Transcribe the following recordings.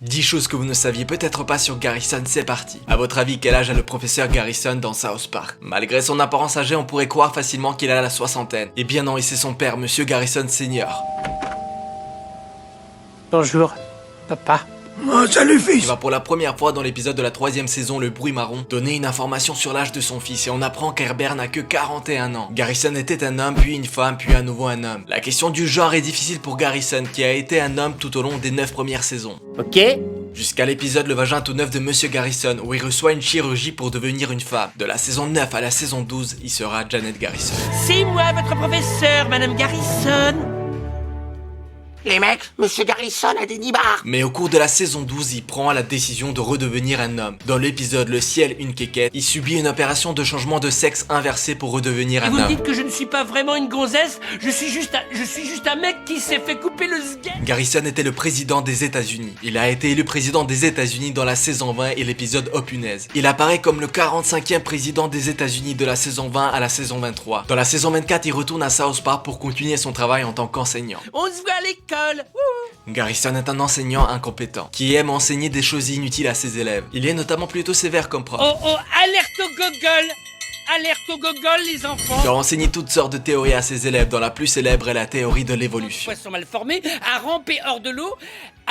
10 choses que vous ne saviez peut-être pas sur Garrison, c'est parti. À votre avis, quel âge a le professeur Garrison dans South Park? Malgré son apparence âgée, on pourrait croire facilement qu'il a la soixantaine. Eh bien non, et c'est son père, Monsieur Garrison Senior. Bonjour, papa. Oh, salut Il fils. va pour la première fois dans l'épisode de la 3ème saison, Le Bruit Marron, donner une information sur l'âge de son fils et on apprend qu'Herbert n'a que 41 ans. Garrison était un homme, puis une femme, puis à nouveau un homme. La question du genre est difficile pour Garrison, qui a été un homme tout au long des 9 premières saisons. Ok. Jusqu'à l'épisode Le vagin tout neuf de Monsieur Garrison, où il reçoit une chirurgie pour devenir une femme. De la saison 9 à la saison 12, il sera Janet Garrison. C'est moi, votre professeur, Madame Garrison. Les mecs, Monsieur Garrison a des nibards. Mais au cours de la saison 12, il prend la décision de redevenir un homme. Dans l'épisode Le ciel, une quéquette, il subit une opération de changement de sexe inversé pour redevenir Et un vous me homme. dites que je ne suis pas vraiment une gonzesse, je suis juste un mec qui s'est fait couper le sgeg. Garrison était le président des États-Unis. Il a été élu président des États-Unis dans la saison 20 et l'épisode Oh punaise. Il apparaît comme le 45e président des États-Unis de la saison 20 à la saison 23. Dans la saison 24, il retourne à South Park pour continuer son travail en tant qu'enseignant. On se voit à l'école. Wouhou. Garrison est un enseignant incompétent, qui aime enseigner des choses inutiles à ses élèves. Il est notamment plutôt sévère comme prof. Oh, alerte au gogol. Alerte au gogol, les enfants. Il a enseigné toutes sortes de théories à ses élèves, dont la plus célèbre est la théorie de l'évolution. Poisson mal formé a rampé hors de l'eau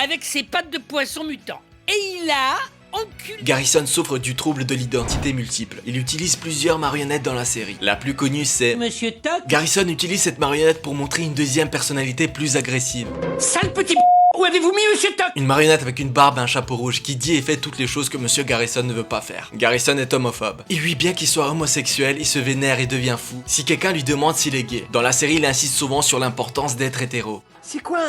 avec ses pattes de poisson mutant. Et il a enculé. Garrison souffre du trouble de l'identité multiple. Il utilise plusieurs marionnettes dans la série. La plus connue, c'est... Monsieur Toc. Garrison utilise cette marionnette pour montrer une deuxième personnalité plus agressive. Sale petit où avez-vous mis Monsieur Toc? Une marionnette avec une barbe et un chapeau rouge qui dit et fait toutes les choses que Monsieur Garrison ne veut pas faire. Garrison est homophobe. Et oui, bien qu'il soit homosexuel, il se vénère et devient fou si quelqu'un lui demande s'il est gay. Dans la série, il insiste souvent sur l'importance d'être hétéro. C'est quoi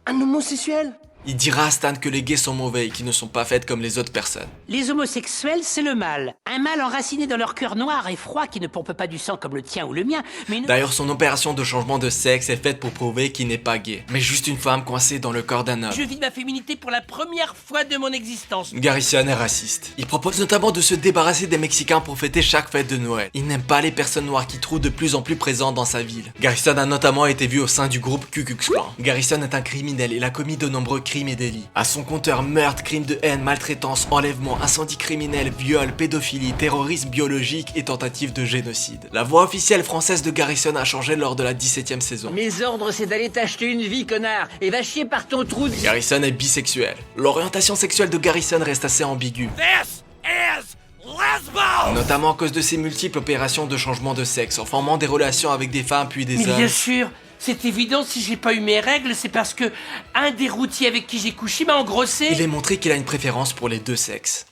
un homosexuel? Il dira à Stan que les gays sont mauvais et qu'ils ne sont pas faits comme les autres personnes. Les homosexuels, c'est le mal. Un mal enraciné dans leur cœur noir et froid qui ne pompe pas du sang comme le tien ou le mien, mais une... D'ailleurs, son opération de changement de sexe est faite pour prouver qu'il n'est pas gay, mais juste une femme coincée dans le corps d'un homme. Je vis ma féminité pour la première fois de mon existence. Garrison est raciste. Il propose notamment de se débarrasser des Mexicains pour fêter chaque fête de Noël. Il n'aime pas les personnes noires qui trouvent de plus en plus présentes dans sa ville. Garrison a notamment été vu au sein du groupe Ku Klux Klan. Garrison est un criminel, il a commis de nombreux crimes et délits. À son compteur meurtre, crimes de haine, maltraitance, enlèvement, incendie criminel, viol, pédophilie, terrorisme biologique et tentative de génocide. La voix officielle française de Garrison a changé lors de la 17ème saison. Mes ordres, c'est d'aller t'acheter une vie, connard, et va chier par ton trou de... Garrison est bisexuel. L'orientation sexuelle de Garrison reste assez ambiguë. This is lesbo! Notamment à cause de ses multiples opérations de changement de sexe, en formant des relations avec des femmes puis des Mais hommes. bien sûr, c'est évident, si j'ai pas eu mes règles, c'est parce que un des routiers avec qui j'ai couché m'a engrossé. Il est montré qu'il a une préférence pour les deux sexes.